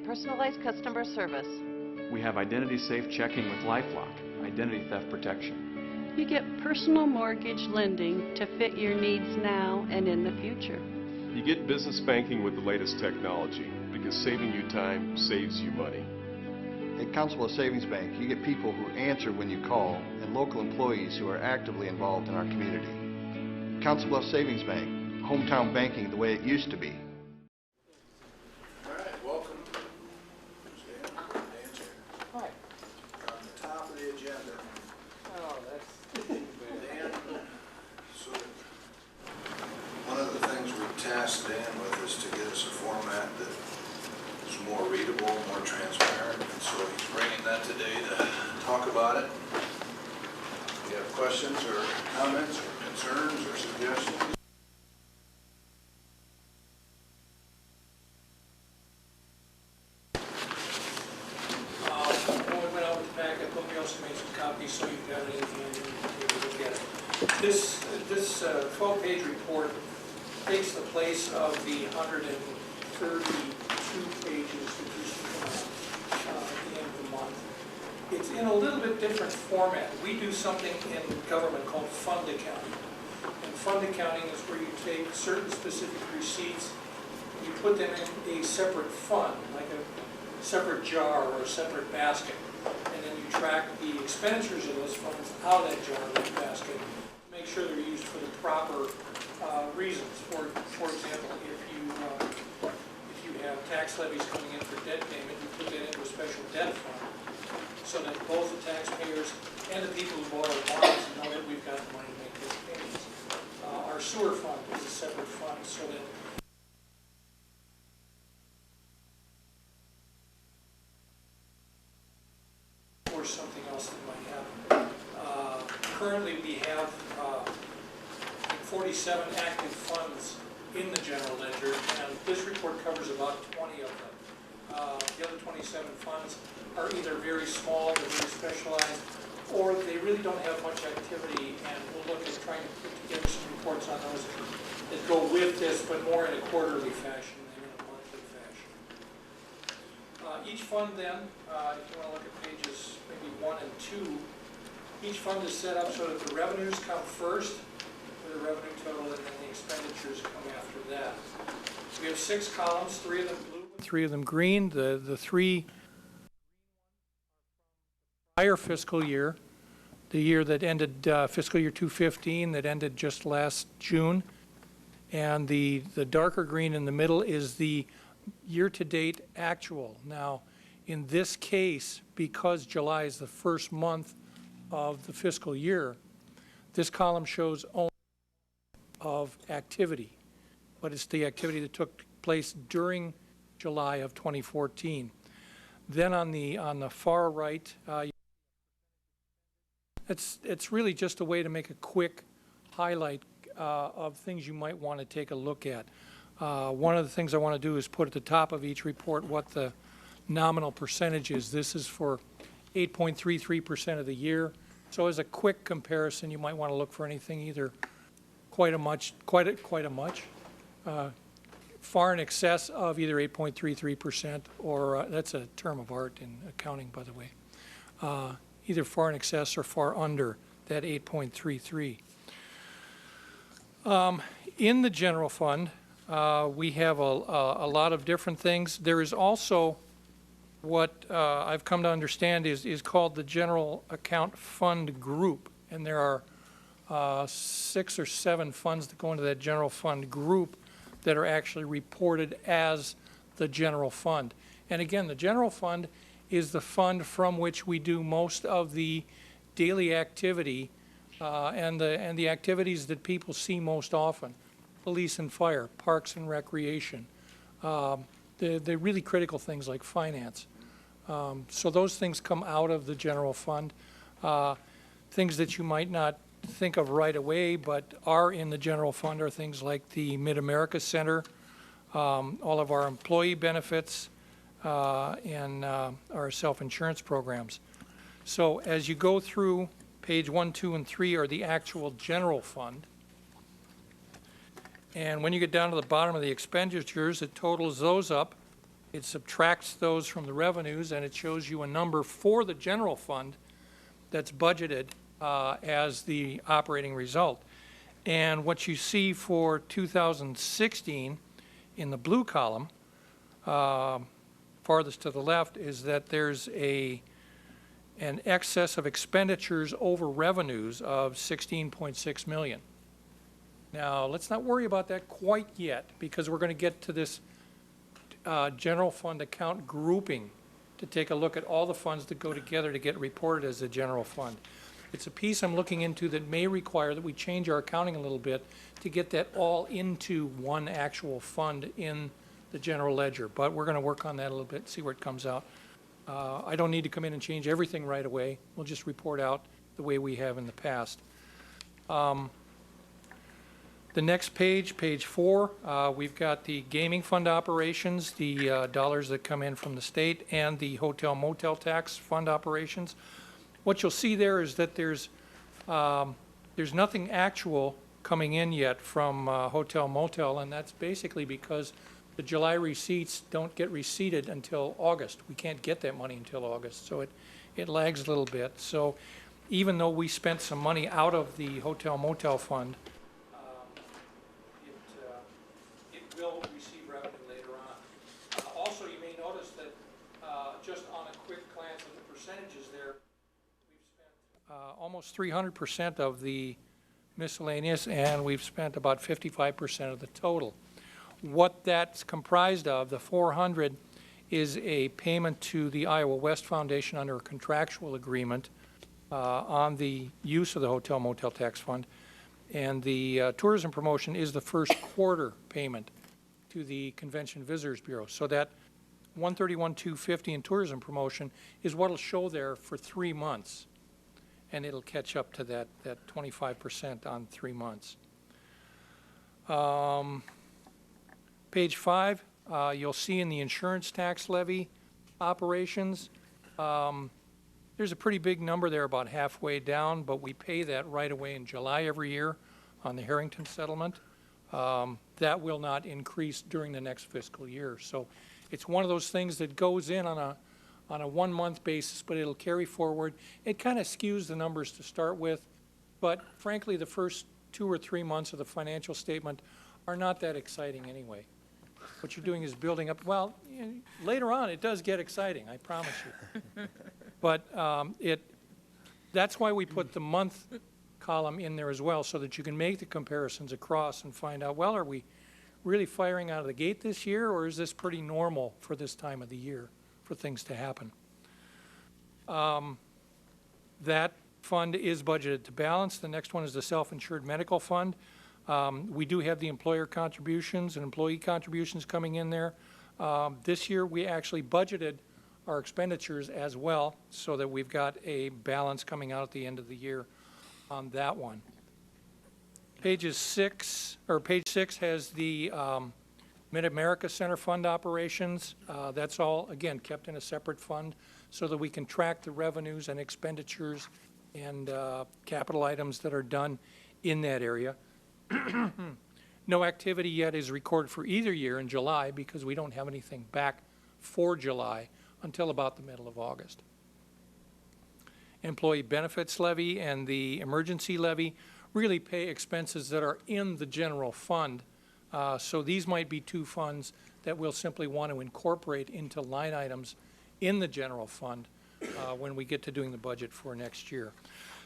get personalized customer service. We have identity-safe checking with LifeLock, identity theft protection. You get personal mortgage lending to fit your needs now and in the future. You get business banking with the latest technology because saving you time saves you money. At Council Bluffs Savings Bank, you get people who answer when you call and local employees who are actively involved in our community. Council Bluffs Savings Bank, hometown banking the way it used to be. All right, welcome. Dan's here. Hi. On the top of the agenda, Oh, that's Dan, so one of the things we tasked Dan with is to get us a format that is more readable, more transparent, and so he's bringing that today to talk about it. If you have questions or comments or concerns or suggestions? When we went out with the packet, but we also made some copies so you've got it in hand and you can look at it. This 12-page report takes the place of the 132 pages that used to come out at the end of the month. It's in a little bit different format. We do something in government called fund accounting. And fund accounting is where you take certain specific receipts, you put them in a separate fund, like a separate jar or a separate basket, and then you track the expenditures of those funds out of that jar or that basket, make sure they're used for the proper reasons. For example, if you have tax levies coming in for debt payment, you put that into a special debt fund, so that both the taxpayers and the people who bought our bonds know that we've got the money to make those payments. Our sewer fund is a separate fund, so that or something else that might happen. Currently, we have 47 active funds in the general ledger, and this report covers about 20 of them. The other 27 funds are either very small, they're very specialized, or they really don't have much activity, and we'll look at trying to put together some reports on those that go with this, but more in a quarterly fashion than in a monthly fashion. Each fund then, if you want to look at pages maybe 1 and 2, each fund is set up so that the revenues come first with a revenue total, and then the expenditures come after that. We have 6 columns, 3 of them blue, 3 of them green. The 3 prior fiscal year, the year that ended fiscal year 2015, that ended just last June, and the darker green in the middle is the year-to-date actual. Now, in this case, because July is the first month of the fiscal year, this column shows only of activity, but it's the activity that took place during July of 2014. Then on the far right, it's really just a way to make a quick highlight of things you might want to take a look at. One of the things I want to do is put at the top of each report what the nominal percentage is. This is for 8.33% of the year. So as a quick comparison, you might want to look for anything either quite a much, far in excess of either 8.33% or that's a term of art in accounting, by the way. Either far in excess or far under that 8.33. In the general fund, we have a lot of different things. There is also what I've come to understand is called the general account fund group, and there are 6 or 7 funds that go into that general fund group that are actually reported as the general fund. And again, the general fund is the fund from which we do most of the daily activity and the activities that people see most often. Police and fire, parks and recreation, the really critical things like finance. So those things come out of the general fund. Things that you might not think of right away but are in the general fund are things like the Mid-America Center, all of our employee benefits, and our self-insurance programs. So as you go through, page 1, 2, and 3 are the actual general fund. And when you get down to the bottom of the expenditures, it totals those up It subtracts those from the revenues, and it shows you a number for the general fund that's budgeted as the operating result. And what you see for 2016 in the blue column, farthest to the left, is that there's an excess of expenditures over revenues of 16.6 million. Now, let's not worry about that quite yet, because we're going to get to this general fund account grouping to take a look at all the funds that go together to get reported as a general fund. It's a piece I'm looking into that may require that we change our accounting a little bit to get that all into one actual fund in the general ledger, but we're going to work on that a little bit, see where it comes out. I don't need to come in and change everything right away. We'll just report out the way we have in the past. The next page, page 4, we've got the gaming fund operations, the dollars that come in from the state, and the hotel motel tax fund operations. What you'll see there is that there's nothing actual coming in yet from hotel motel, and that's basically because the July receipts don't get receipted until August. We can't get that money until August, so it lags a little bit. So even though we spent some money out of the hotel motel fund, it will receive revenue later on. Also, you may notice that just on a quick glance at the percentages there, we've spent almost 300% of the miscellaneous, and we've spent about 55% of the total. What that's comprised of, the 400, is a payment to the Iowa West Foundation under a contractual agreement on the use of the hotel motel tax fund. And the tourism promotion is the first quarter payment to the Convention Visitors Bureau. So that $131,250 in tourism promotion is what will show there for 3 months. And it'll catch up to that 25% on 3 months. Page 5, you'll see in the insurance tax levy operations, there's a pretty big number there about halfway down, but we pay that right away in July every year on the Harrington settlement. That will not increase during the next fiscal year. So it's one of those things that goes in on a 1 month basis, but it'll carry forward. It kind of skews the numbers to start with, but frankly, the first 2 or 3 months of the financial statement are not that exciting anyway. What you're doing is building up. Well, later on, it does get exciting, I promise you. But that's why we put the month column in there as well, so that you can make the comparisons across and find out, well, are we really firing out of the gate this year, or is this pretty normal for this time of the year for things to happen? That fund is budgeted to balance. The next one is the self-insured medical fund. We do have the employer contributions and employee contributions coming in there. This year, we actually budgeted our expenditures as well, so that we've got a balance coming out at the end of the year on that one. Page 6 has the Mid-America Center Fund operations. That's all, again, kept in a separate fund so that we can track the revenues and expenditures and capital items that are done in that area. No activity yet is recorded for either year in July because we don't have anything back for July until about the middle of August. Employee benefits levy and the emergency levy really pay expenses that are in the general fund. So these might be 2 funds that we'll simply want to incorporate into line items in the general fund when we get to doing the budget for next year.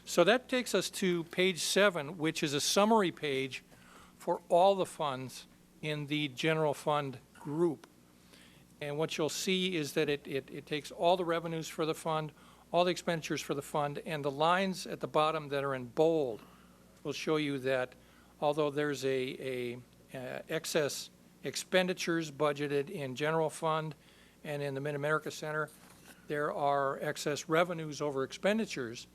So that takes us to page 7, which is a summary page for all the funds in the general fund group. And what you'll see is that it takes all the revenues for the fund, all the expenditures for the fund, and the lines at the bottom that are in bold will show you that although there's a excess expenditures budgeted in general fund and in the Mid-America Center, there are excess revenues over expenditures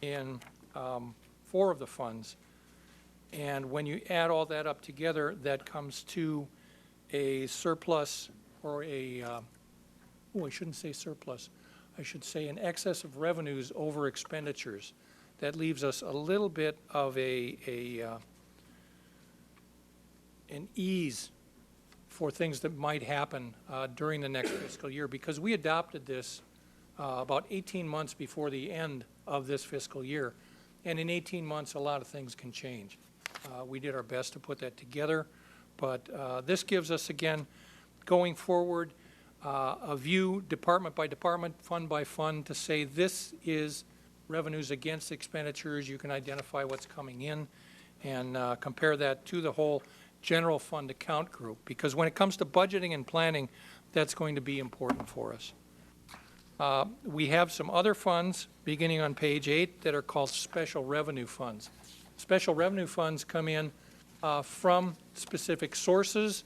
in 4 of the funds. And when you add all that up together, that comes to a surplus, or I shouldn't say surplus. I should say an excess of revenues over expenditures. That leaves us a little bit of an ease for things that might happen during the next fiscal year, because we adopted this about 18 months before the end of this fiscal year. And in 18 months, a lot of things can change. We did our best to put that together, but this gives us, again, going forward, a view department by department, fund by fund, to say this is revenues against expenditures. You can identify what's coming in and compare that to the whole general fund account group, because when it comes to budgeting and planning, that's going to be important for us. We have some other funds, beginning on page 8, that are called special revenue funds. Special revenue funds come in from specific sources,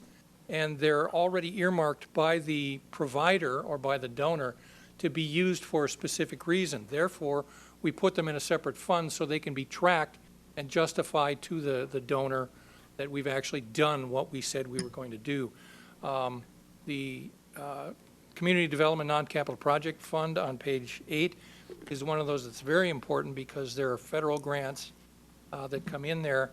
and they're already earmarked by the provider or by the donor to be used for a specific reason. Therefore, we put them in a separate fund so they can be tracked and justified to the donor that we've actually done what we said we were going to do. The Community Development Non-Capital Project Fund on page 8 is one of those that's very important, because there are federal grants that come in there,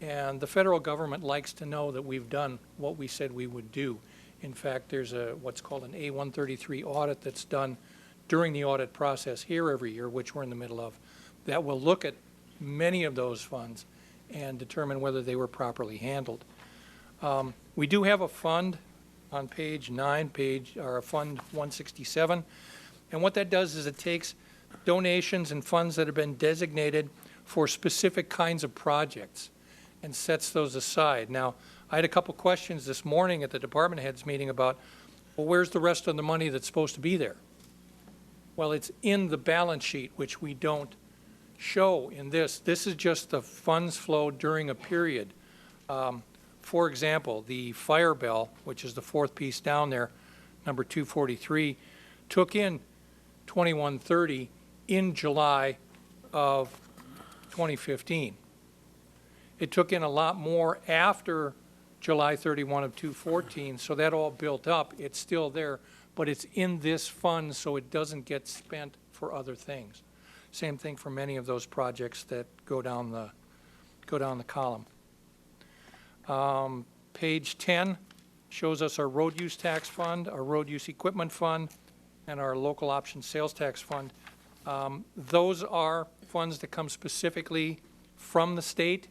and the federal government likes to know that we've done what we said we would do. In fact, there's what's called an A-133 audit that's done during the audit process here every year, which we're in the middle of, that will look at many of those funds and determine whether they were properly handled. We do have a fund on page 9, Fund 167, and what that does is it takes donations and funds that have been designated for specific kinds of projects and sets those aside. Now, I had a couple questions this morning at the department heads meeting about, well, where's the rest of the money that's supposed to be there? Well, it's in the balance sheet, which we don't show in this. This is just the funds flow during a period. For example, the fire bell, which is the fourth piece down there, number 243, took in 2130 in July of 2015. It took in a lot more after July 31 of 2014, so that all built up. It's still there, but it's in this fund so it doesn't get spent for other things. Same thing for many of those projects that go down the column. Page 10 shows us our road use tax fund, our road use equipment fund, and our local option sales tax fund. Those are funds that come specifically from the state,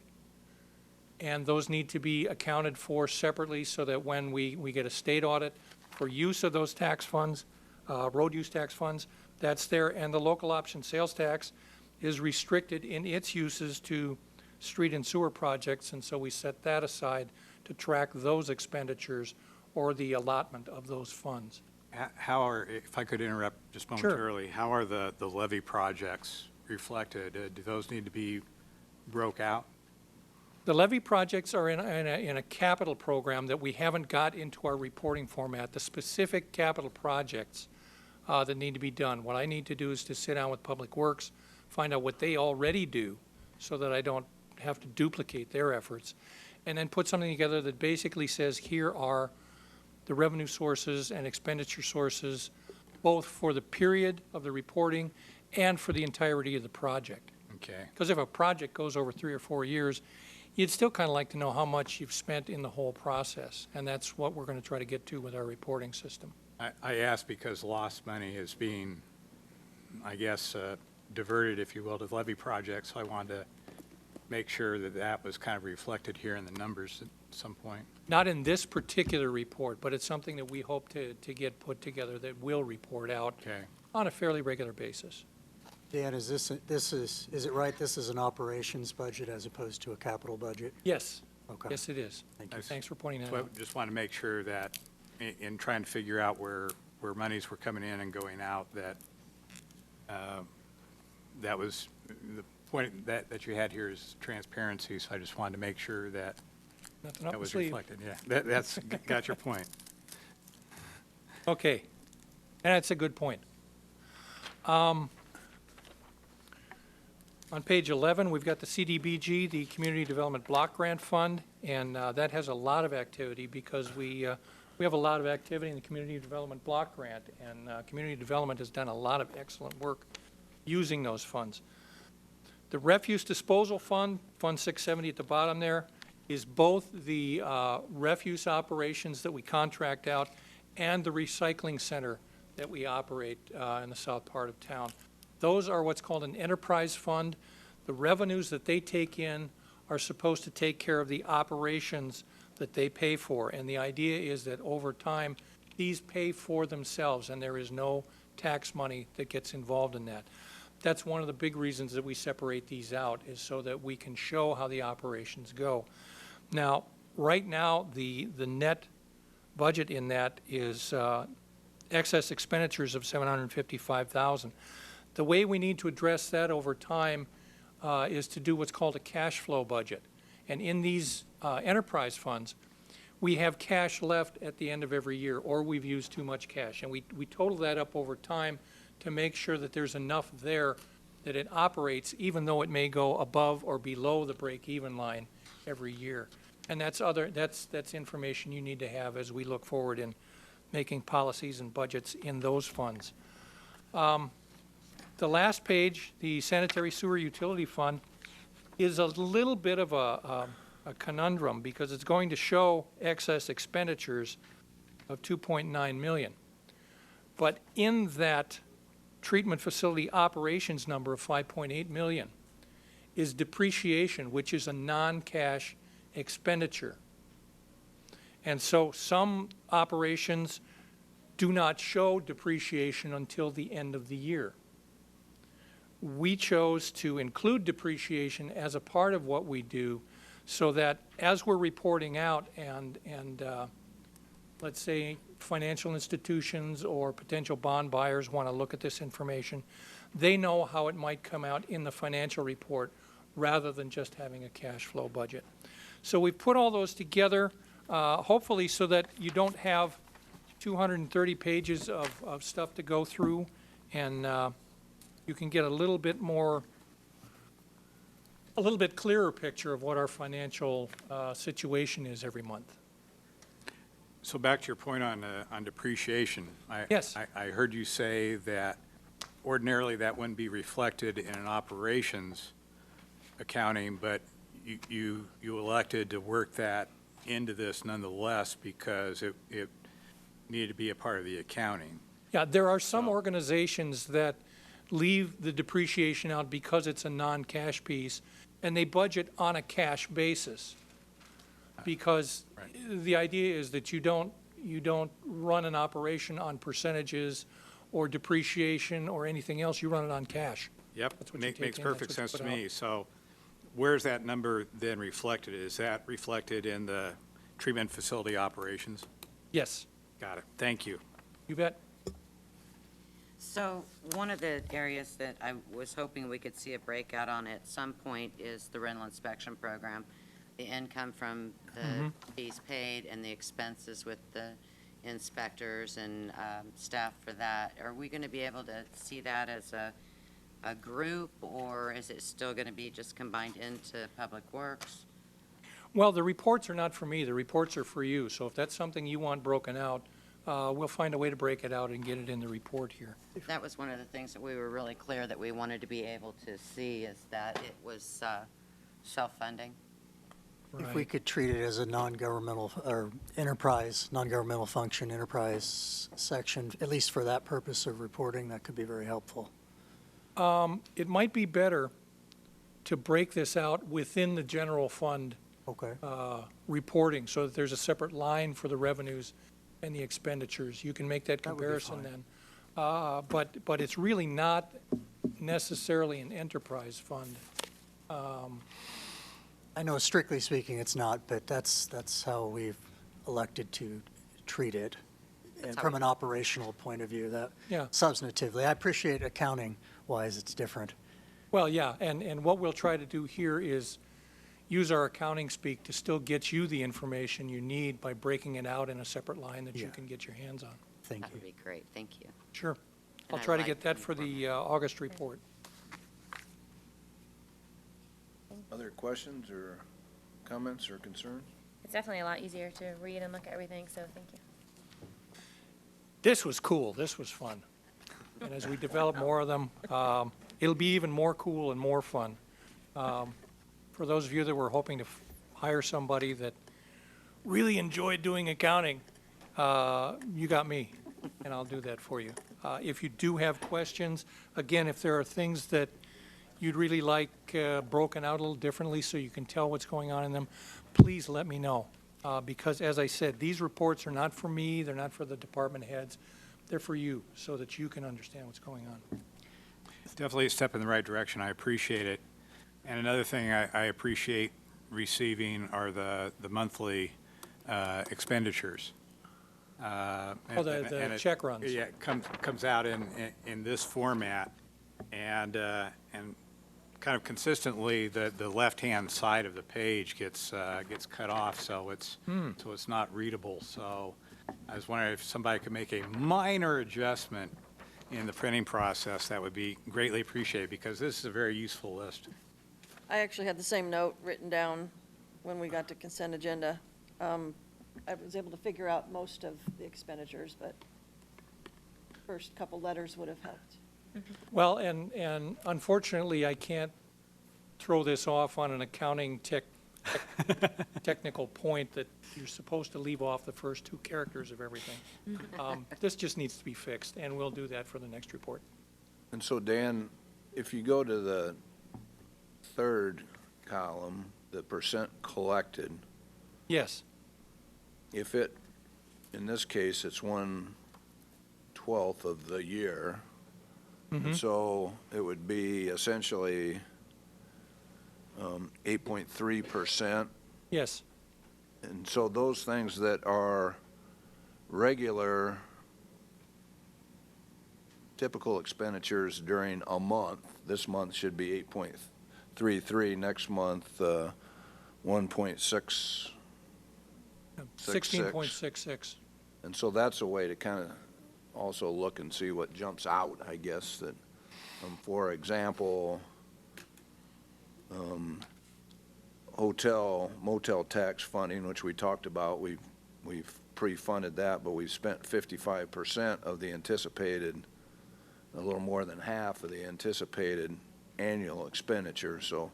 and those need to be accounted for separately so that when we get a state audit for use of those tax funds, road use tax funds, that's there. And the local option sales tax is restricted in its uses to street and sewer projects, and so we set that aside to track those expenditures or the allotment of those funds. How are, if I could interrupt just momentarily, how are the levy projects reflected? Do those need to be broke out? The levy projects are in a capital program that we haven't got into our reporting format. The specific capital projects that need to be done. What I need to do is to sit down with Public Works, find out what they already do so that I don't have to duplicate their efforts, and then put something together that basically says here are the revenue sources and expenditure sources, both for the period of the reporting and for the entirety of the project. Okay. Because if a project goes over 3 or 4 years, you'd still kind of like to know how much you've spent in the whole process, and that's what we're going to try to get to with our reporting system. I ask because lost money is being, I guess, diverted, if you will, to levy projects, so I wanted to make sure that that was kind of reflected here in the numbers at some point. Not in this particular report, but it's something that we hope to get put together that will report out on a fairly regular basis. Dan, is it right, this is an operations budget as opposed to a capital budget? Yes. Okay. Yes, it is. Thank you. Thanks for pointing that So out. I just want to make sure that in trying to figure out where monies were coming in and going out, that that was the point that you had here is transparency, so I just wanted to make sure that Nothing up that the was sleeve. reflected. Yeah, that's got your point. Okay, and that's a good point. On page 11, we've got the CDBG, the Community Development Block Grant Fund, and that has a lot of activity because we have a lot of activity in the Community Development Block Grant, and Community Development has done a lot of excellent work using those funds. The Refuse Disposal Fund, Fund 670 at the bottom there, is both the refuse operations that we contract out and the recycling center that we operate in the south part of town. Those are what's called an enterprise fund. The revenues that they take in are supposed to take care of the operations that they pay for. And the idea is that over time, these pay for themselves, and there is no tax money that gets involved in that. That's one of the big reasons that we separate these out, is so that we can show how the operations go. Now, right now, the net budget in that is excess expenditures of $755,000. The way we need to address that over time is to do what's called a cash flow budget. And in these enterprise funds, we have cash left at the end of every year, or we've used too much cash. And we total that up over time to make sure that there's enough there that it operates, even though it may go above or below the break-even line every year. And that's information you need to have as we look forward in making policies and budgets in those funds. The last page, the sanitary sewer utility fund, is a little bit of a conundrum, because it's going to show excess expenditures of $2.9 million. But in that treatment facility operations number of $5.8 million is depreciation, which is a non-cash expenditure. And so some operations do not show depreciation until the end of the year. We chose to include depreciation as a part of what we do, so that as we're reporting out and let's say financial institutions or potential bond buyers want to look at this information, they know how it might come out in the financial report rather than just having a cash flow budget. So we've put all those together, hopefully so that you don't have 230 pages of stuff to go through, and you can get a little bit clearer picture of what our financial situation is every month. So back to your point on depreciation. Yes. I heard you say that ordinarily that wouldn't be reflected in an operations accounting, but you elected to work that into this nonetheless because it needed to be a part of the accounting. Yeah, there are some organizations that leave the depreciation out because it's a non-cash piece, and they budget on a cash basis. Because the idea is that you don't run an operation on percentages or depreciation or anything else. You run it on cash. Yep, That's what you take makes in, perfect that's what sense you to put me. So where's that number then reflected? Is that reflected in the treatment facility operations? Yes, Got it. Thank you. you bet. So one of the areas that I was hoping we could see a breakout on at some point is the rental inspection program. The income from the fees paid and the expenses with the inspectors and staff for that. Are we going to be able to see that as a group, or is it still going to be just combined into Public Works? Well, the reports are not for me. The reports are for you. So if that's something you want broken out, we'll find a way to break it out and get it in the report here. That was one of the things that we were really clear that we wanted to be able to see, is that it was self-funding. If we could treat it as a non-governmental or enterprise, non-governmental function enterprise section, at least for that purpose of reporting, that could be very helpful. It might be better to break this out within the general fund Okay. reporting, so that there's a separate line for the revenues and the expenditures. You can make that That would be comparison fine. then. But it's really not necessarily an enterprise fund. I know strictly speaking it's not, but that's how we've elected to treat it. And how from we- an operational point of view, that Yeah. substantively. I appreciate accounting-wise, it's different. Well, yeah, and what we'll try to do here is use our accounting speak to still get you the information you need by breaking it out in a separate line that you Yeah. can get your hands on. Thank That you. would be great, thank you. Sure. I'll I try to like get that the for the August report. Other questions or comments or concerns? It's definitely a lot easier to read and look at everything, so thank you. This was cool. This was fun. And as we develop more of them, it'll be even more cool and more fun. For those of you that were hoping to hire somebody that really enjoyed doing accounting, you got me, and I'll do that for you. If you do have questions, again, if there are things that you'd really like broken out a little differently so you can tell what's going on in them, please let me know. Because as I said, these reports are not for me, they're not for the department heads, they're for you, so that you can understand what's going on. It's definitely a step in the right direction. I appreciate it. And another thing I appreciate receiving are the monthly expenditures. The check runs. Yeah, it comes out in this format, and kind of consistently, the left-hand side of the page gets cut off, so it's not readable. So I was wondering if somebody could make a minor adjustment in the printing process. That would be greatly appreciated, because this is a very useful list. I actually had the same note written down when we got to consent agenda. I was able to figure out most of the expenditures, but first couple letters would have helped. Well, and unfortunately, I can't throw this off on an accounting technical point that you're supposed to leave off the first two characters of everything. This just needs to be fixed, and we'll do that for the next report. And so, Dan, if you go to the third column, the percent collected, Yes. if it, in this case, it's 1/12 of the year, and so it would be essentially 8.3%. Yes. And so those things that are regular, typical expenditures during a month, this month should be 8.33, next month 1.6. 16.66. And so that's a way to kind of also look and see what jumps out, I guess, that, for example, hotel, motel tax funding, which we talked about, we've pre-funded that, but we've spent 55% of the anticipated, a little more than half of the anticipated annual expenditure. So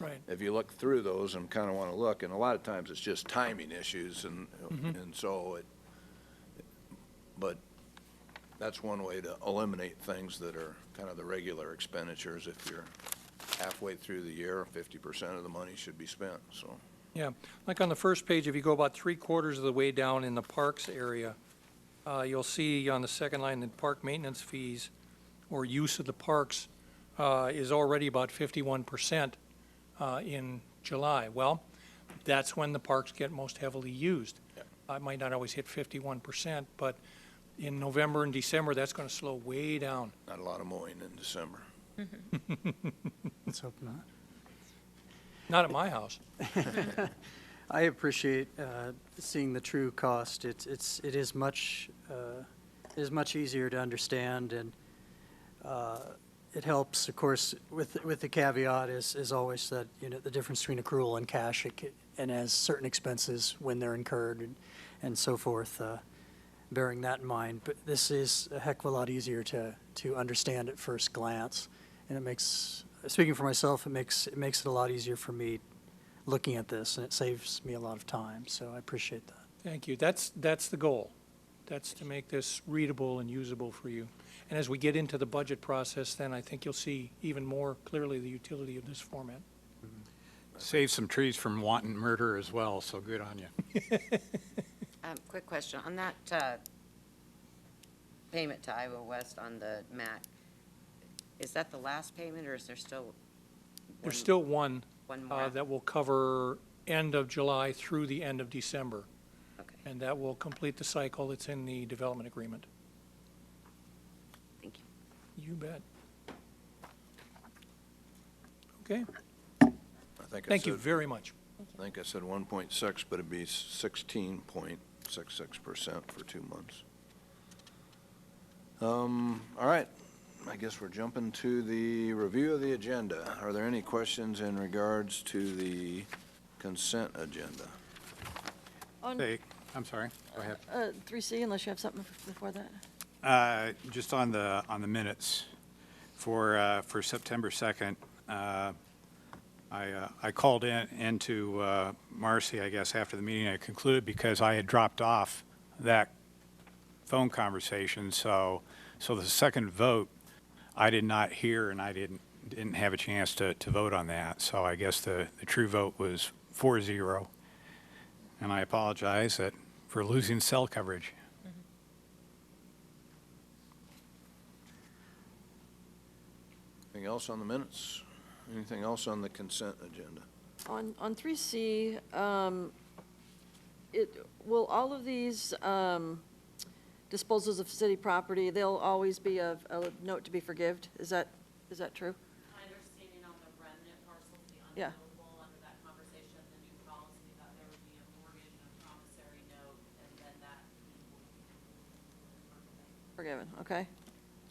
Right. if you look through those and kind of want to look, and a lot of times it's just timing issues, and so but that's one way to eliminate things that are kind of the regular expenditures. If you're halfway through the year, 50% of the money should be spent, so. Yeah, like on the first page, if you go about 3/4 of the way down in the parks area, you'll see on the second line that park maintenance fees or use of the parks is already about 51% in July. Well, that's when the parks get most heavily used. I might not always hit 51%, but in November and December, that's going to slow way down. Not a lot of mowing in December. Let's hope not. Not at my house. I appreciate seeing the true cost. It is much easier to understand, and it helps, of course, with the caveat is always that, you know, the difference between accrual and cash, and as certain expenses when they're incurred and so forth, bearing that in mind. But this is a heck of a lot easier to understand at first glance, and it makes, speaking for myself, it makes it a lot easier for me looking at this, and it saves me a lot of time. So I appreciate that. Thank you. That's the goal. That's to make this readable and usable for you. And as we get into the budget process, then I think you'll see even more clearly the utility of this format. Save some trees from wanton murder as well, so good on you. Quick question, on that payment to Iowa West on the MAC, is that the last payment, or is there still? There's still one more? that will cover end of July through the end of December. Okay, And that will complete the cycle that's in the development agreement. thank you. You bet. Okay, I think I thank you said- very much. I think I said 1.6, but it'd be 16.66% for 2 months. All right, I guess we're jumping to the review of the agenda. Are there any questions in regards to the consent agenda? On Hey, I'm sorry, go ahead. 3C, unless you have something before that. Just on the minutes for September 2nd, I called into Marcy, I guess, after the meeting had concluded because I had dropped off that phone conversation. So the second vote, I did not hear, and I didn't have a chance to vote on that. So I guess the true vote was 4-0. And I apologize for losing cell coverage. Anything else on the minutes? Anything else on the consent agenda? On 3C, will all of these disposals of city property, they'll always be a note to be forgived? Is that true? My understanding on the remnant parcels, the Yeah. unknowable, under that conversation, the new policy, that there would be a mortgage and a promissory note, and then that Forgiven, okay.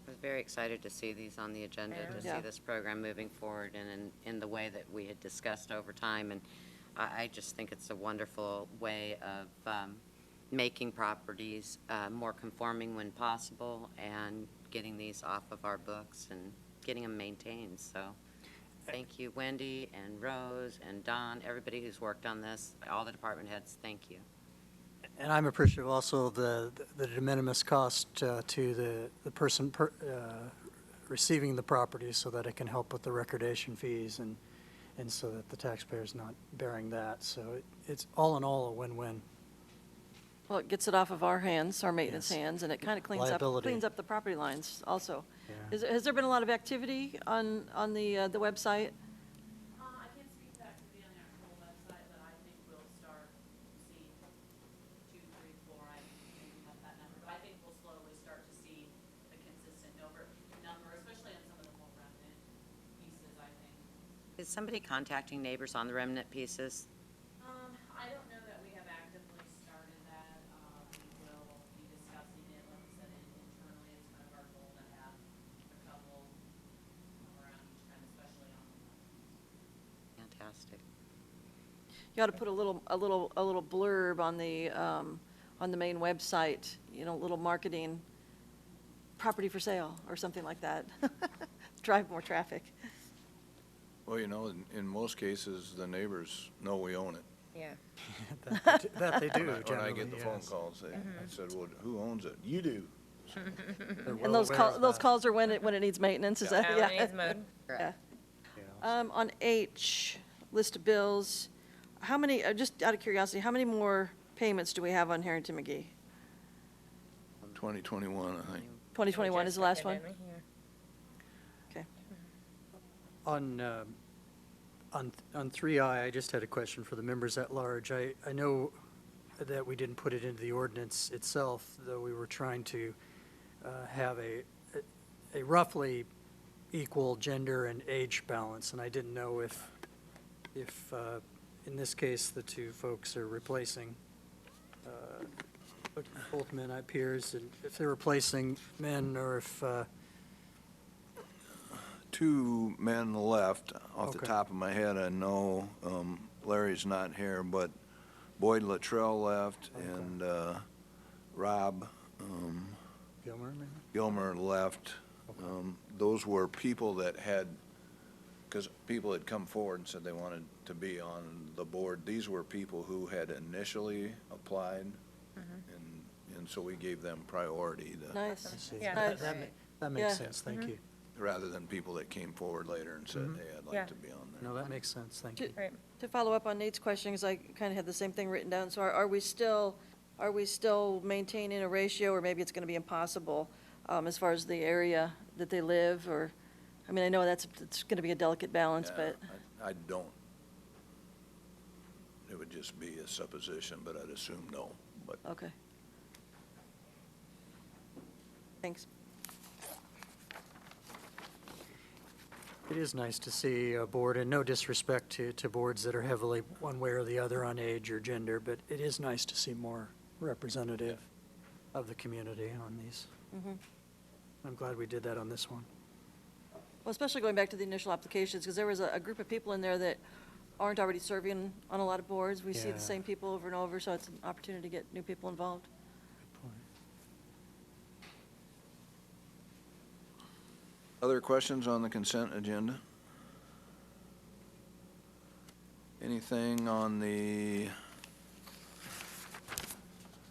I was very excited to see these on the agenda, to Yeah. see this program moving forward and in the way that we had discussed over time. And I just think it's a wonderful way of making properties more conforming when possible and getting these off of our books and getting them maintained. So thank you, Wendy and Rose and Don, everybody who's worked on this, all the department heads, thank you. And I'm appreciative also of the de minimis cost to the person receiving the property so that it can help with the recordation fees and so that the taxpayer's not bearing that. So it's all in all a win-win. Well, it gets it off of our hands, our maintenance Yes. hands, and it kind of cleans Liability. up the property lines also. Yeah. Has there been a lot of activity on the website? I can't speak to activity on the actual website, but I think we'll start seeing 2, 3, 4, I think we have that number, but I think we'll slowly start to see the consistent number, especially on some of the more remnant pieces, I think. Is somebody contacting neighbors on the remnant pieces? I don't know that we have actively started that. We will be discussing it, like I said, internally. It's kind of our goal to have a couple around each time, especially on the left. Fantastic. You ought to put a little blurb on the main website, you know, little marketing, property for sale or something like that. Drive more traffic. Well, you know, in most cases, the neighbors know we own it. Yeah. That they do, When I generally, get the phone yes. calls, I said, well, who owns it? You do. They're well And those aware of those that. calls are when it needs maintenance, is that? Yeah, when it needs mowed. Yeah. Yeah. On H, list of bills, how many, just out of curiosity, how many more payments do we have on Harrington McGee? 2021, I think. 2021 is the last one? Didn't we? Yeah. Okay. On 3I, I just had a question for the members at large. I know that we didn't put it into the ordinance itself, though we were trying to have a roughly equal gender and age balance, and I didn't know if in this case, the two folks are replacing both men, it appears, and if they're replacing men or if, 2 men left. Off the Okay. top of my head, I know Larry's not here, but Boyd Luttrell left, and Rob Gilmer, maybe? Gilmer left. Those were people that had, because people had come forward and said they wanted to be on the board. These were people who had initially applied, and so we gave them priority to, Nice. I see. Yeah, Nice. That makes Yeah. sense, thank you. rather than people that came forward later and said, hey, I'd Yeah. like to be on there. No, that makes sense, thank you. Right. To follow up on Nate's question, because I kind of had the same thing written down, so are we still maintaining a ratio, or maybe it's going to be impossible as far as the area that they live, or, I mean, I know it's going to be a delicate balance, Yeah, but, I don't. It would just be a supposition, but I'd assume no, but. okay. Thanks. It is nice to see a board, and no disrespect to boards that are heavily one way or the other on age or gender, but it is nice to see more representative of the community on these. Mhm. I'm glad we did that on this one. Well, especially going back to the initial applications, because there was a group of people in there that aren't already serving on a lot of boards. We see Yeah. the same people over and over, so it's an opportunity to get new people involved. Good point. Other questions on the consent agenda? Anything on the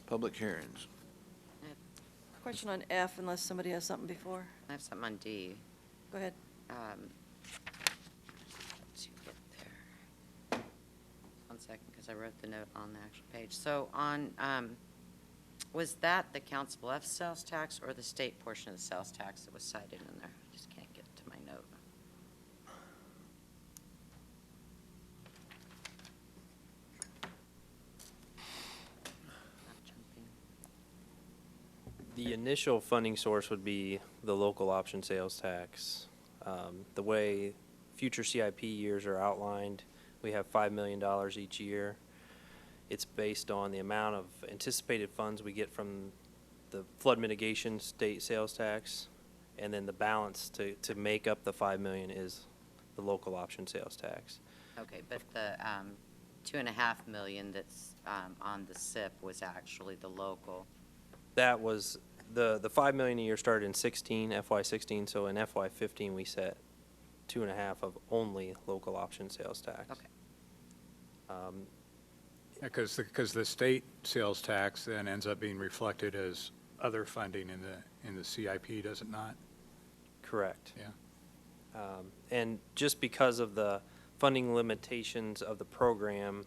public hearings? Question on F, unless somebody has something before. I have something on D. Go ahead. To get there. 1 second, because I wrote the note on the actual page. So on, was that the Council Bluffs sales tax or the state portion of the sales tax that was cited in there? I just can't get to my note. Not jumping. The initial funding source would be the local option sales tax. The way future CIP years are outlined, we have $5 million each year. It's based on the amount of anticipated funds we get from the flood mitigation state sales tax, and then the balance to make up the $5 million is the local option sales tax. Okay, but the 2.5 million that's on the SIP was actually the local. That was, the $5 million a year started in FY16, so in FY15 we set 2.5 of only local option sales tax. Okay. Because the state sales tax then ends up being reflected as other funding in the CIP, does it not? Correct. Yeah. And just because of the funding limitations of the program,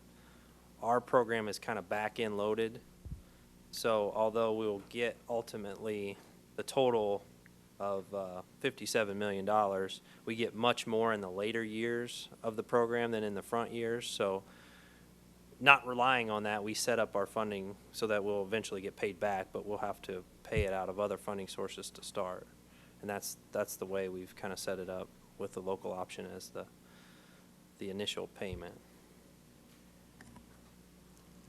our program is kind of back-end loaded. So although we will get ultimately the total of $57 million, we get much more in the later years of the program than in the front years. So not relying on that, we set up our funding so that we'll eventually get paid back, but we'll have to pay it out of other funding sources to start. And that's the way we've kind of set it up with the local option as the initial payment.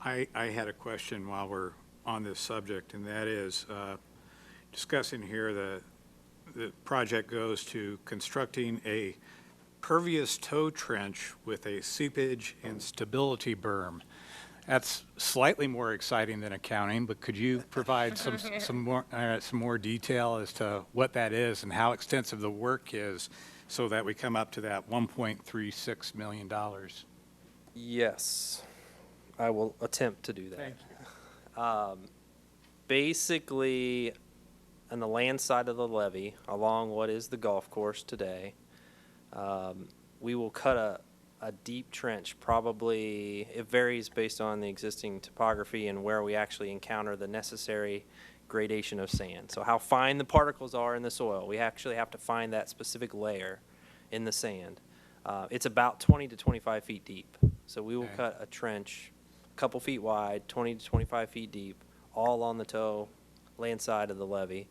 I had a question while we're on this subject, and that is discussing here the project goes to constructing a pervious tow trench with a seepage and stability berm. That's slightly more exciting than accounting, but could you provide some more detail as to what that is and how extensive the work is so that we come up to that $1.36 million? Yes, I will attempt to do that. Thank you. Basically, on the land side of the levee, along what is the golf course today, we will cut a deep trench. Probably, it varies based on the existing topography and where we actually encounter the necessary gradation of sand. So how fine the particles are in the soil. We actually have to find that specific layer in the sand. It's about 20 to 25 feet deep. So we will cut a trench a couple feet wide, 20 to 25 feet deep, all on the toe land side of the levee.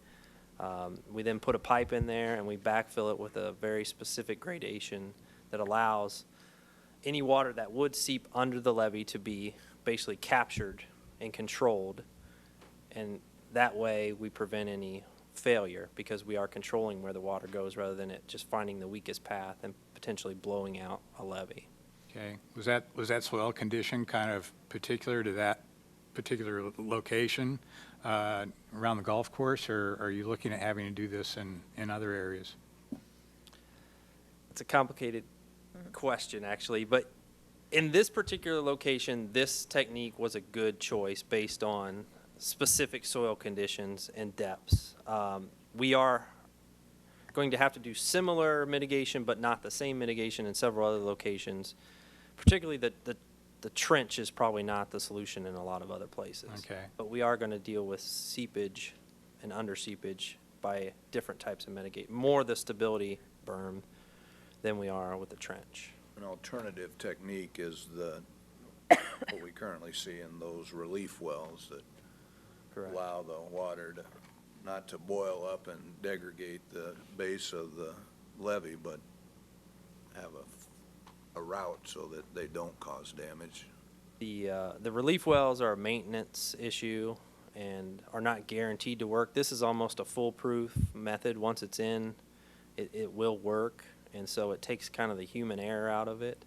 We then put a pipe in there and we backfill it with a very specific gradation that allows any water that would seep under the levee to be basically captured and controlled. And that way we prevent any failure because we are controlling where the water goes rather than it just finding the weakest path and potentially blowing out a levee. Okay. Was that soil condition kind of particular to that particular location around the golf course, or are you looking at having to do this in other areas? It's a complicated question, actually, but in this particular location, this technique was a good choice based on specific soil conditions and depths. We are going to have to do similar mitigation, but not the same mitigation in several other locations. Particularly the trench is probably not the solution in a lot of other places. Okay. But we are going to deal with seepage and under seepage by different types of mitigate. More the stability berm than we are with the trench. An alternative technique is what we currently see in those relief wells that Correct. allow the water not to boil up and degrade the base of the levee, but have a route so that they don't cause damage. The relief wells are a maintenance issue and are not guaranteed to work. This is almost a foolproof method. Once it's in, it will work, and so it takes kind of the human error out of it.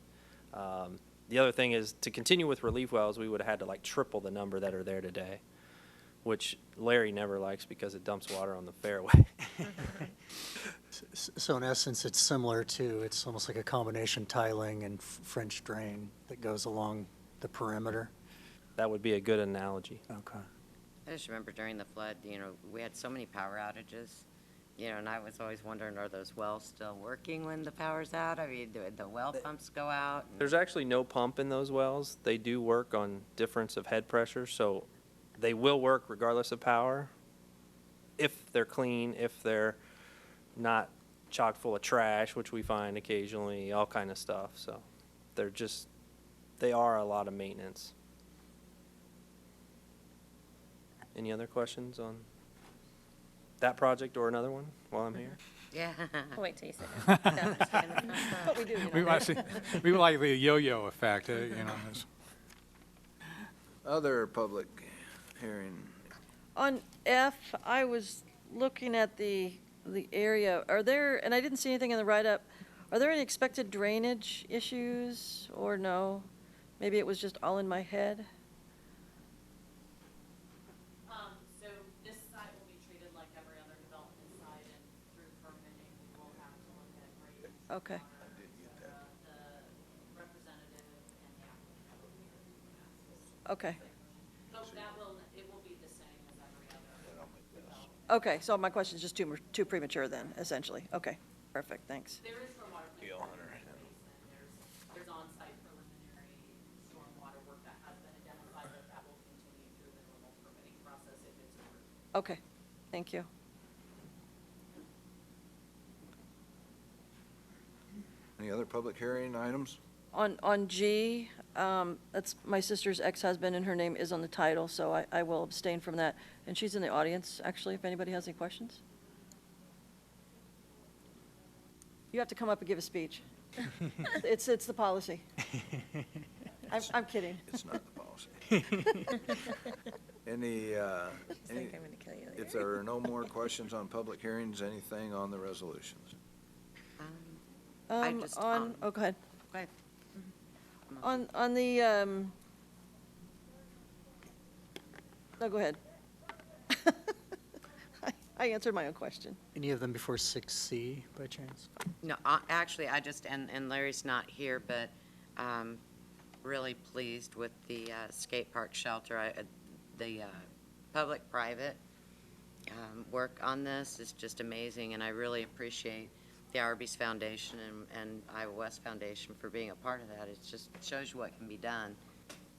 The other thing is to continue with relief wells, we would have had to like triple the number that are there today, which Larry never likes because it dumps water on the fairway. So in essence, it's similar to, it's almost like a combination tiling and French drain that goes along the perimeter? That would be a good analogy. Okay. I just remember during the flood, we had so many power outages, and I was always wondering, are those wells still working when the power's out? I mean, do the well pumps go out? There's actually no pump in those wells. They do work on difference of head pressure, so they will work regardless of power. If they're clean, if they're not chock full of trash, which we find occasionally, all kind of stuff. So they are a lot of maintenance. Any other questions on that project or another one while I'm here? Yeah. I'll wait till you sit down. But we do, We might see, we like the yo-yo effect, it's- Other public hearing. On F, I was looking at the area, are there, and I didn't see anything in the write-up, are there any expected drainage issues, or no? Maybe it was just all in my head? So this site will be treated like every other development site, and through permitting, we will have to look at grade. Okay. The representative and the applicant will be reviewing that. Okay. So it will be the same as every other development. Okay, so my question is just too premature then, essentially. Okay, perfect, thanks. There is stormwater plan in place, and there's on-site preliminary stormwater work that has been identified, that will continue through the normal permitting process if it's approved. Okay, thank you. Any other public hearing items? On G, that's my sister's ex-husband, and her name is on the title, so I will abstain from that. And she's in the audience, actually, if anybody has any questions. You have to come up and give a speech. It's the policy. I'm kidding. It's not the policy. Any, I think I'm gonna kill you later. if there are no more questions on public hearings, anything on the resolutions? I just, Oh, go ahead. go ahead. On the, no, go ahead. I answered my own question. Any of them before 6C by chance? No, actually, and Larry's not here, but really pleased with the skate park shelter. The public-private work on this is just amazing, and I really appreciate the Arby's Foundation and Iowa West Foundation for being a part of that. It just shows you what can be done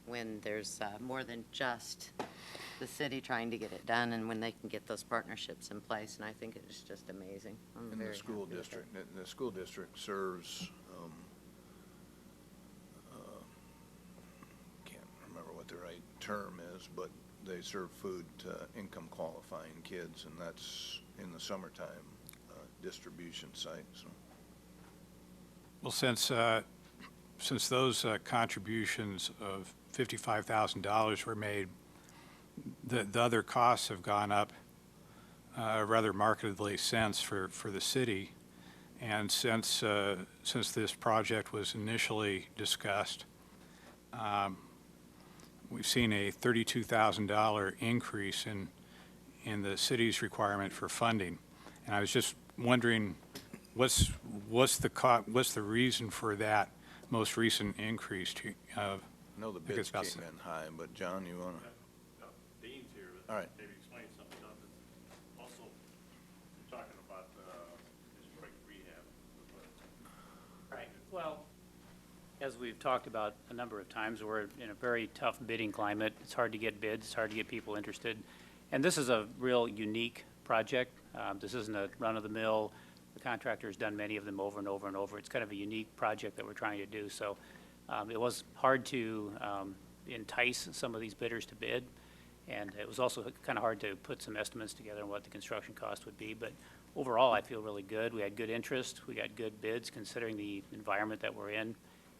when there's more than just the city trying to get it done, and when they can get those partnerships in place, and I think it is just amazing. I'm In very the school happy with it. district, the school district serves, can't remember what the right term is, but they serve food to income qualifying kids, and that's in the summertime distribution site, so. Well, since those contributions of $55,000 were made, the other costs have gone up rather markedly since for the city. And since this project was initially discussed, we've seen a $32,000 increase in the city's requirement for funding. And I was just wondering, what's the reason for that most recent increase? I know the bids about came in high, but John, you want to? Dean's here, All right. maybe explain some stuff. It's also, you're talking about this break rehab. Right. Well, as we've talked about a number of times, we're in a very tough bidding climate. It's hard to get bids, it's hard to get people interested. And this is a real unique project. This isn't a run-of-the-mill. The contractor's done many of them over and over and over. It's kind of a unique project that we're trying to do. So it was hard to entice some of these bidders to bid. And it was also kind of hard to put some estimates together on what the construction cost would be. But overall, I feel really good. We had good interest. We got good bids considering the environment that we're in.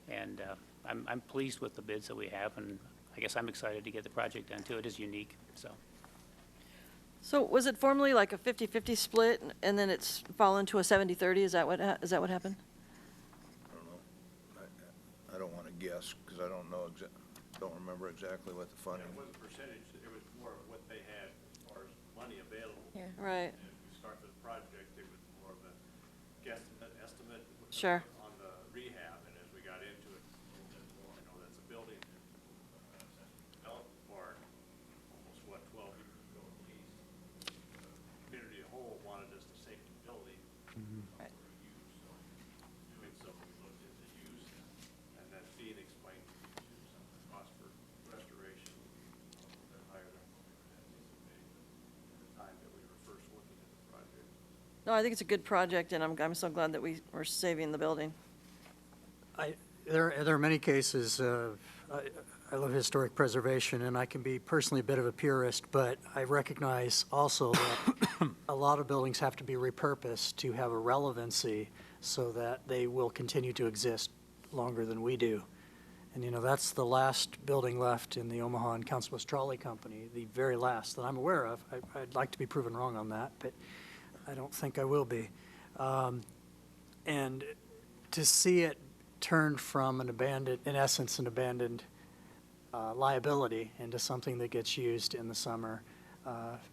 And I'm pleased with the bids that we have. And I guess I'm excited to get the project done too. It is unique, so. So was it formerly like a 50-50 split, and then it's fallen to a 70-30? Is that what happened? I don't know. I don't want to guess, because I don't know don't remember exactly what the funding. It was a percentage, it was more of what they had as far as money available. Yeah. Right. And if we start the project, it was more of a estimate. Sure. On the rehab, and as we got into it a little bit more, I know that's a building that, since we developed the park, almost, 12 years ago at least, the community as a whole wanted us to save the building. Right. For use, so doing so, we looked into use, and then Dean explained to some of the cost for restoration, a little bit higher than what we were anticipating at the time that we were first looking at the project. No, I think it's a good project, and I'm so glad that we're saving the building. There are many cases, I love historic preservation, and I can be personally a bit of a purist, but I recognize also that a lot of buildings have to be repurposed to have a relevancy so that they will continue to exist longer than we do. And, you know, that's the last building left in the Omaha and Council Bluffs Trolley Company, the very last that I'm aware of. I'd like to be proven wrong on that, but I don't think I will be. And to see it turn from an abandoned, in essence, an abandoned liability into something that gets used in the summer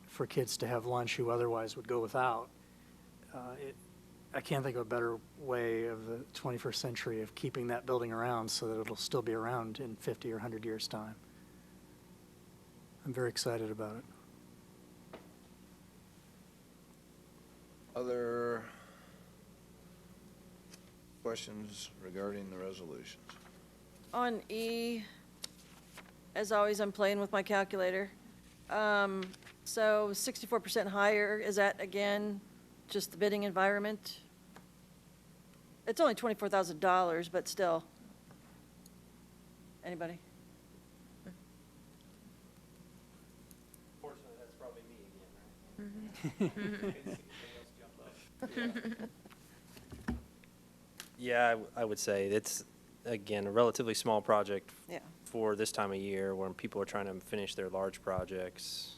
for kids to have lunch who otherwise would go without, I can't think of a better way of the 21st century of keeping that building around so that it'll still be around in 50 or 100 years' time. I'm very excited about it. Other questions regarding the resolutions? On E, as always, I'm playing with my calculator. So 64% higher, is that, again, just the bidding environment? It's only $24,000, but still. Anybody? Fortunately, that's probably me again, right? Yeah, I would say it's, again, a relatively small project Yeah. for this time of year when people are trying to finish their large projects.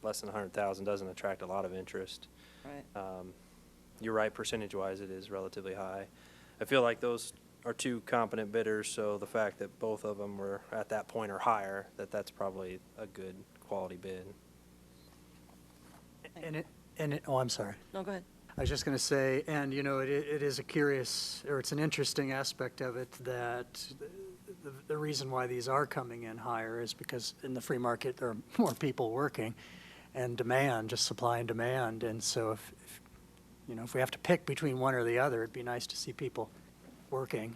Less than 100,000 doesn't attract a lot of interest. Right. You're right, percentage-wise, it is relatively high. I feel like those are two competent bidders, so the fact that both of them were at that point or higher, that's probably a good quality bid. Oh, I'm sorry. No, go ahead. I was just going to say, and you know, it is a curious, or it's an interesting aspect of it that the reason why these are coming in higher is because in the free market there are more people working, and demand, just supply and demand, and so if you know, if we have to pick between one or the other, it'd be nice to see people working,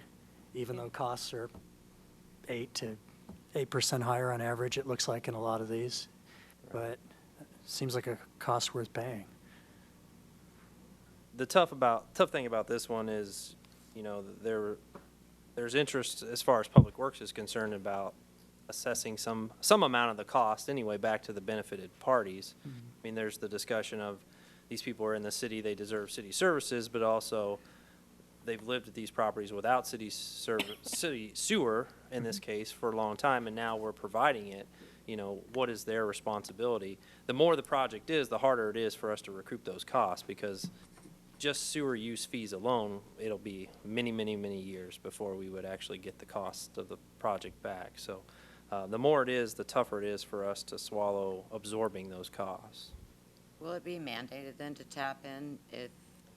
even though costs are 8% higher on average. It looks like in a lot of these, but it seems like a cost worth paying. The tough thing about this one is, you know, there's interest as far as Public Works is concerned about assessing some amount of the cost anyway back to the benefited parties. I mean, there's the discussion of these people are in the city, they deserve city services, but also they've lived at these properties without city sewer in this case for a long time, and now we're providing it. You know, what is their responsibility? The more the project is, the harder it is for us to recoup those costs, because just sewer use fees alone, it'll be many, many, many years before we would actually get the cost of the project back. So the more it is, the tougher it is for us to swallow absorbing those costs. Will it be mandated then to tap in if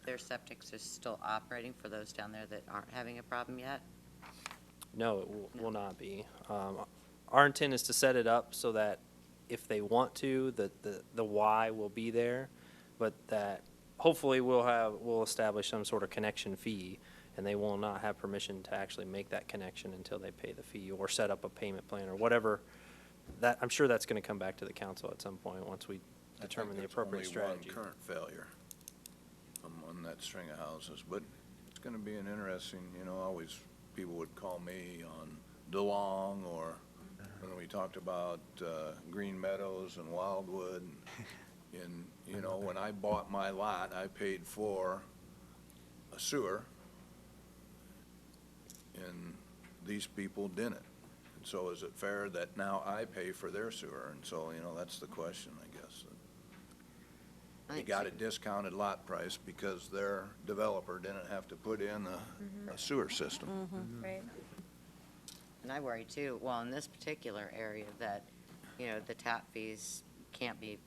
their septics is still operating for those down there that aren't having a problem yet? No, it will not be. Our intent is to set it up so that if they want to, the why will be there, but that hopefully we'll establish some sort of connection fee, and they will not have permission to actually make that connection until they pay the fee or set up a payment plan or whatever. That, I'm sure that's going to come back to the council at some point once we determine the appropriate strategy. There's only one current failure on that string of houses, but it's going to be an interesting, you know, always people would call me on DeLong, or when we talked about Green Meadows and Wildwood. And, you know, when I bought my lot, I paid for a sewer, and these people didn't. And so is it fair that now I pay for their sewer? And so, you know, that's the question, I guess. They got a discounted lot price because their developer didn't have to put in a sewer system. Right. And I worry too, well, in this particular area that, you know, the tap fees can't be,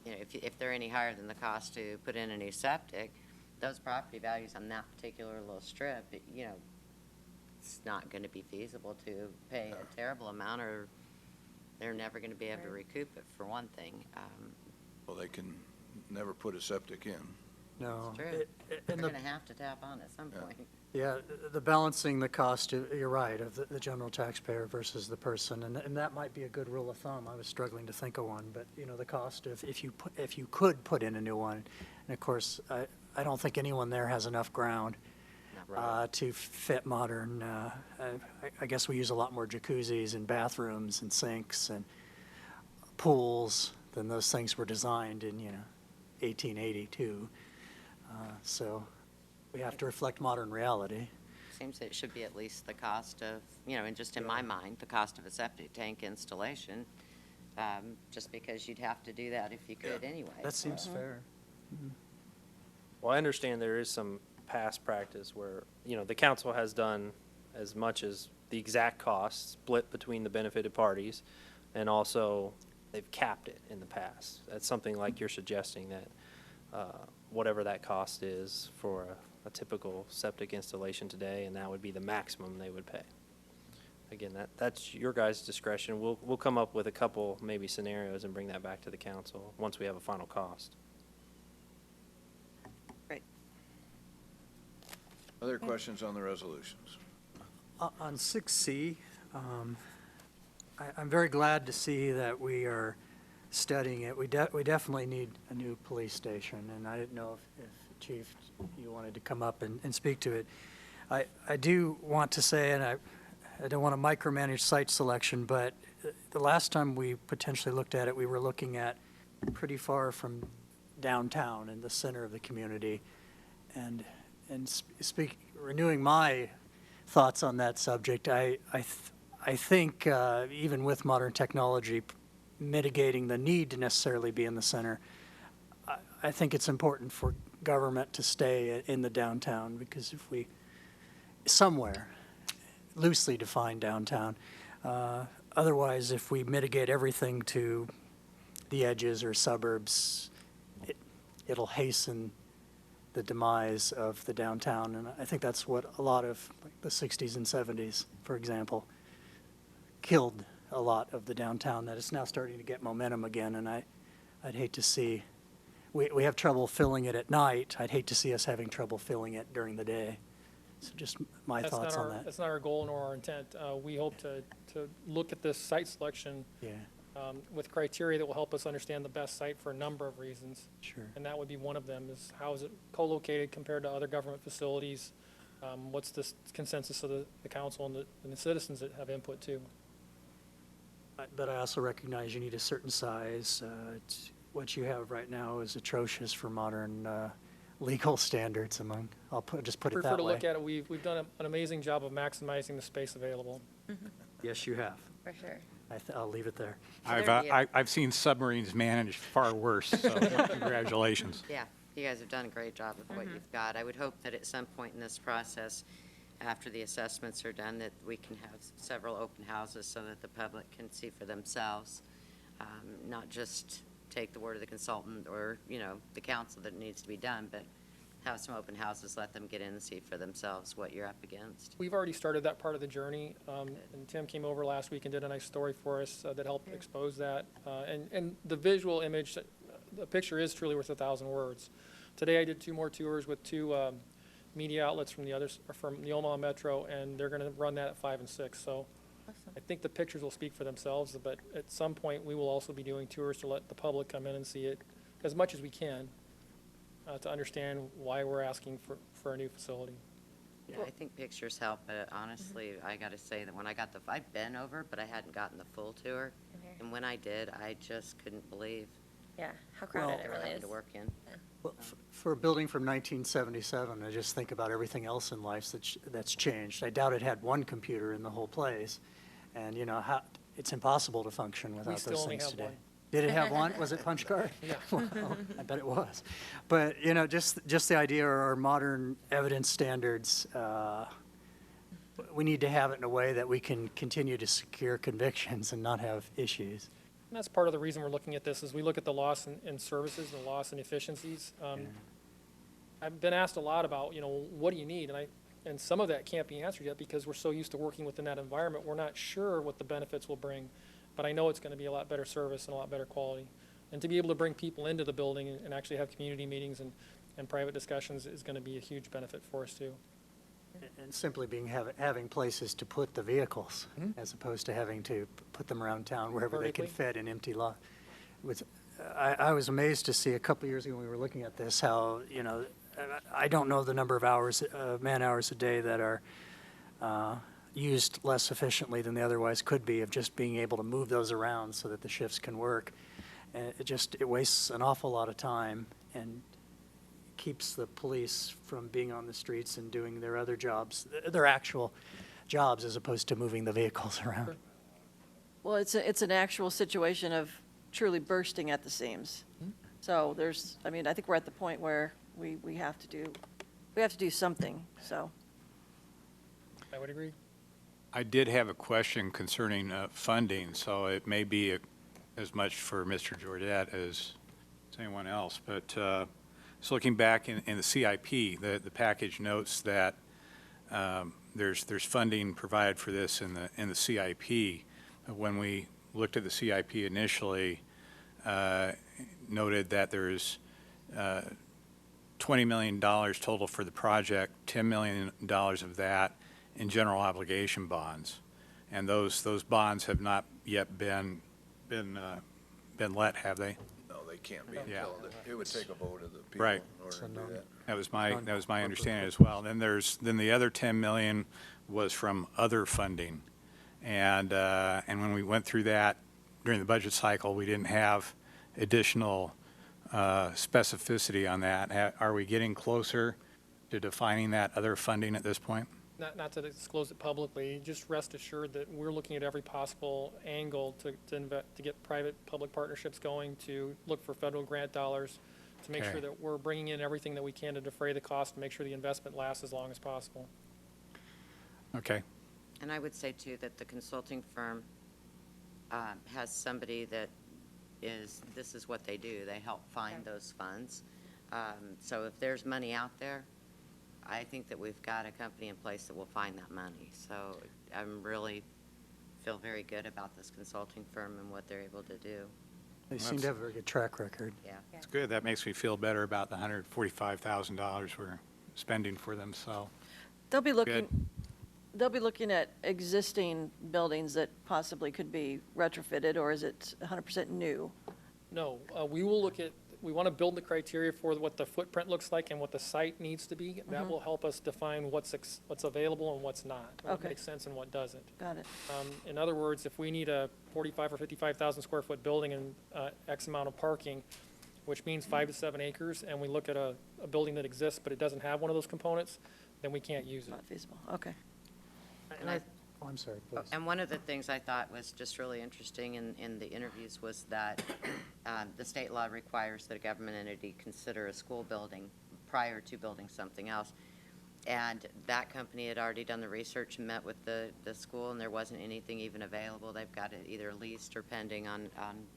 you know, if they're any higher than the cost to put in a new septic, those property values on that particular little strip, you know, it's not going to be feasible to pay a terrible amount, or they're never going to be able to recoup it, for one thing. Well, they can never put a septic in. No. It's true. And They're the- going to have to tap on at some point. Yeah, the balancing the cost, you're right, of the general taxpayer versus the person, and that might be a good rule of thumb. I was struggling to think of one, but, you know, the cost of, if you could put in a new one, and of course, I don't think anyone there has enough ground to fit modern, I guess we use a lot more jacuzzis and bathrooms and sinks and pools than those things were designed in, 1882. So we have to reflect modern reality. Seems that it should be at least the cost of, and just in my mind, the cost of a septic tank installation, just because you'd have to do that if you could anyway. That seems fair. Well, I understand there is some past practice where, the council has done as much as the exact cost split between the benefited parties, and also they've capped it in the past. That's something like you're suggesting, that whatever that cost is for a typical septic installation today, and that would be the maximum they would pay. Again, that's your guys' discretion. We'll come up with a couple maybe scenarios and bring that back to the council once we have a final cost. Great. Other questions on the resolutions? On 6C, I'm very glad to see that we are studying it. We definitely need a new police station, and I didn't know if Chief, you wanted to come up and speak to it. I do want to say, and I don't want to micromanage site selection, but the last time we potentially looked at it, we were looking at pretty far from downtown in the center of the community. And renewing my thoughts on that subject, I think even with modern technology, mitigating the need to necessarily be in the center, I think it's important for government to stay in the downtown, because if we, somewhere, loosely define downtown, otherwise if we mitigate everything to the edges or suburbs, it'll hasten the demise of the downtown, and I think that's what a lot of the 60s and 70s, for example, killed a lot of the downtown, that it's now starting to get momentum again, and I'd hate to see, we have trouble filling it at night. I'd hate to see us having trouble filling it during the day. So just my thoughts on that. That's not our goal nor our intent. We hope to look at this site selection with criteria that will help us understand the best site for a number of reasons. Sure. And that would be one of them, is how is it co-located compared to other government facilities? What's the consensus of the council and the citizens that have input too? But I also recognize you need a certain size. What you have right now is atrocious for modern legal standards I'll just put it that way. Prefer to look at it. We've done an amazing job of maximizing the space available. Yes, you have. For sure. I'll leave it there. I've seen submarines managed far worse, so congratulations. Yeah, you guys have done a great job with what you've got. I would hope that at some point in this process, after the assessments are done, that we can have several open houses so that the public can see for themselves, not just take the word of the consultant or, the council that it needs to be done, but have some open houses, let them get in and see for themselves what you're up against. We've already started that part of the journey, and Tim came over last week and did a nice story for us that helped expose that. And the visual image, the picture is truly worth 1,000 words. Today I did 2 more tours with 2 media outlets from the Omaha Metro, and they're going to run that at 5 and 6. So I think the pictures will speak for themselves, but at some point we will also be doing tours to let the public come in and see it as much as we can, to understand why we're asking for a new facility. Yeah, I think pictures help, but honestly, I got to say that when I got I'd been over, but I hadn't gotten the full tour. Okay. And when I did, I just couldn't believe Yeah, how crowded it what really I had is. to work in. Well, for a building from 1977, I just think about everything else in life that's changed. I doubt it had one computer in the whole place, and it's impossible to function without still those only things have today. one. Did it have one? Was it punch card? Yeah. Well, I bet it was. But just the idea, our modern evidence standards, we need to have it in a way that we can continue to secure convictions and not have issues. And that's part of the reason we're looking at this, is we look at the loss in services, the loss in efficiencies. I've been asked a lot about, what do you need? And some of that can't be answered yet because we're so used to working within that environment. We're not sure what the benefits will bring, but I know it's going to be a lot better service and a lot better quality. And to be able to bring people into the building and actually have community meetings and private discussions is going to be a huge benefit for us too. And simply having places to put the vehicles, as opposed to having to put them around town wherever they can Vertically. fit in empty lot. I was amazed to see a couple of years ago when we were looking at this, how, I don't know the number of hours, man-hours a day that are used less efficiently than they otherwise could be, of just being able to move those around so that the shifts can work. And it wastes an awful lot of time and keeps the police from being on the streets and doing their other jobs, their actual jobs, as opposed to moving the vehicles around. Well, it's an actual situation of truly bursting at the seams. So I think we're at the point where we have to do something, so. I would agree. I did have a question concerning funding, so it may be as much for Mr. Jordet as anyone else. But so looking back in the CIP, the package notes that there's funding provided for this in the CIP. When we looked at the CIP initially, noted that there's $20 million total for the project, $10 million of that in general obligation bonds, and those bonds have not yet been let, have they? No, they can't be Yeah. until, it would take a vote of the people Right. in order to do that. That was my understanding as well. Then the other 10 million was from other funding, and when we went through that during the budget cycle, we didn't have additional specificity on that. Are we getting closer to defining that other funding at this point? Not to disclose it publicly, just rest assured that we're looking at every possible angle to get private-public partnerships going, to look for federal grant dollars, to make Okay. sure that we're bringing in everything that we can to defray the cost and make sure the investment lasts as long as possible. Okay. And I would say, too, that the consulting firm has somebody that this is what they do. They help find those funds. So if there's money out there, I think that we've got a company in place that will find that money. So I'm really feel very good about this consulting firm and what they're able to do. They seem to have a very good track record. Yeah. It's good. That makes me feel better about the $145,000 we're spending for them, so. They'll be looking at existing buildings that possibly could be retrofitted, or is it 100% new? No, we want to build the criteria for what the footprint looks like and what the site needs to be. That will help us define what's available and what's not, what Okay. makes sense and what doesn't. Got it. In other words, if we need a 45 or 55,000 square foot building and X amount of parking, which means 5 to 7 acres, and we look at a building that exists but it doesn't have one of those components, then we can't use it. Not feasible, okay. And I'm sorry, please. And one of the things I thought was just really interesting in the interviews was that the state law requires that a government entity consider a school building prior to building something else. And that company had already done the research and met with the school, and there wasn't anything even available. They've got it either leased or pending on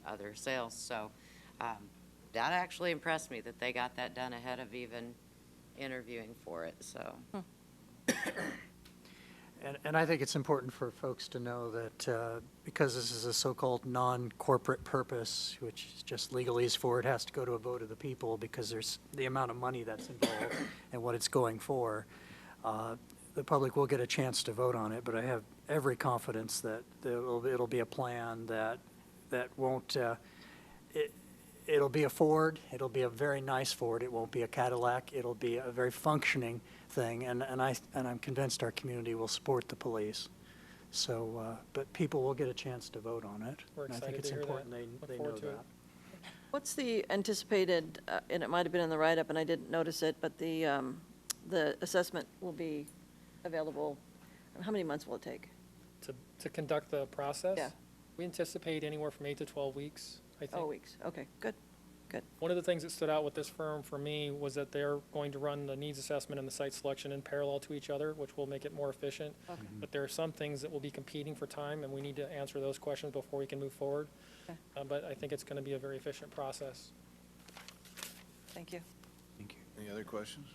other sales. So that actually impressed me that they got that done ahead of even interviewing for it, so. And I think it's important for folks to know that because this is a so-called non-corporate purpose, which is just legalese for it, has to go to a vote of the people because there's the amount of money that's involved and what it's going for. The public will get a chance to vote on it, but I have every confidence that it'll be a plan that won't, it'll be a Ford, it'll be a very nice Ford, it won't be a Cadillac, it'll be a very functioning thing, and I'm convinced our community will support the police. So, but people will get a chance to vote on it. We're and I excited think it's to hear that. important Look they know forward to it. that. What's the anticipated, and it might have been in the write-up and I didn't notice it, but the assessment will be available, how many months will it take? To conduct the process? Yeah. We anticipate anywhere from 8 to 12 weeks, I think. 12 weeks, okay, good. One of the things that stood out with this firm for me was that they're going to run the needs assessment and the site selection in parallel to each other, which will make it more efficient. Okay. But there are some things that will be competing for time, and we need to answer those questions before we can move forward. Okay. But I think it's going to be a very efficient process. Thank you. Any other questions?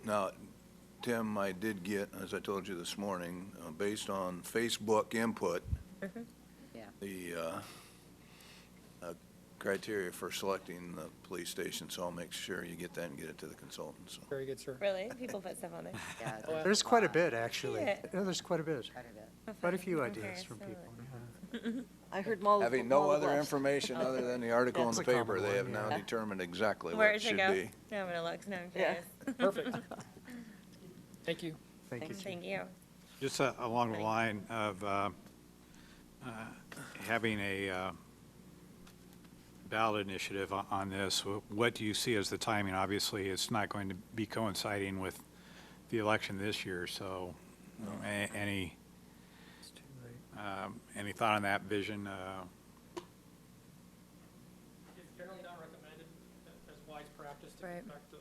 Now, Tim, I did get, as I told you this morning, based on Facebook input, Yeah. the criteria for selecting the police station, so I'll make sure you get that and get it to the consultant, so. Very good, sir. Really? People put stuff on there. Yeah, There's quite a bit, actually. Yeah. Yeah, there's quite a bit. quite a bit. Quite a few Comparison. ideas from people. I heard multiple. Having no other information other than the article in That's the a common paper, they one, have now yeah. determined exactly Where what it should should go? be. No, I'm gonna look, no, I'm Yeah. curious. Perfect. Thank you. Thank you. Thank you. Just along the line of having a ballot initiative on this, what do you see as the timing? Obviously, it's not going to be coinciding with the election this year, so any thought on that vision? It's generally not recommended as wise practice to Right. conduct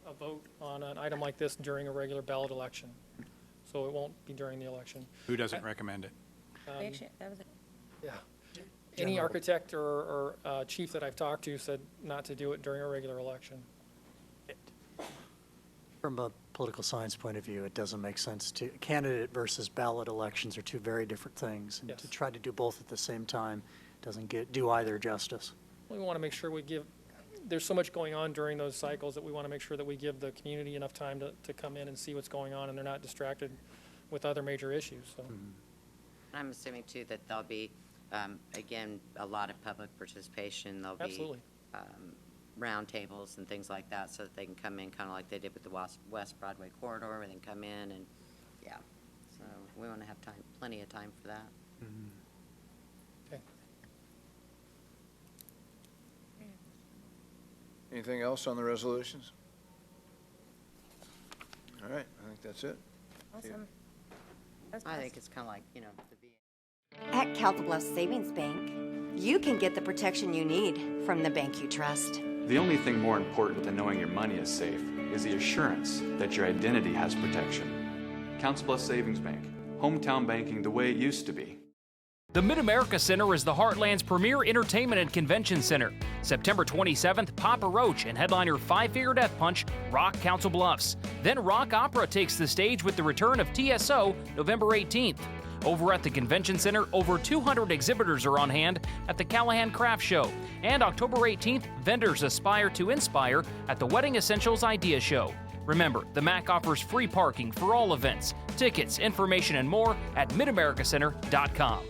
a vote on an item like this during a regular ballot election. So it won't be during the election. Who doesn't recommend it? Actually, that was Yeah. Any architect or chief that I've talked to said not to do it during a regular election. From a political science point of view, it doesn't make sense to, candidate versus ballot elections are two very different things. And to Yes. try to do both at the same time doesn't do either justice. We want to make sure we give, there's so much going on during those cycles that we want to make sure that we give the community enough time to come in and see what's going on and they're not distracted with other major issues, so. I'm assuming too that there'll be, again, a lot of public participation. There'll be Absolutely. round tables and things like that so that they can come in kind of like they did with the West Broadway corridor, where they can come in and, yeah. So we want to have time, plenty of time for that. Okay. Anything else on the resolutions? All right, I think that's it. awesome. I think it's kind of like, the At Calta Bluffs Savings Bank, you can get the protection you need from the bank you trust. The only thing more important than knowing your money is safe is the assurance that your identity has protection. Council Bluffs Savings Bank, hometown banking the way it used to be. The Mid-America Center is the Heartland's premier entertainment and convention center. September 27th, Papa Roach and headliner Five Finger Death Punch rock Council Bluffs. Then rock opera takes the stage with the return of TSO November 18th. Over at the Convention Center, over 200 exhibitors are on hand at the Callahan Craft Show. And October 18th, vendors aspire to inspire at the Wedding Essentials Idea Show. Remember, the MAC offers free parking for all events. Tickets, information, and more at midamericacenter.com.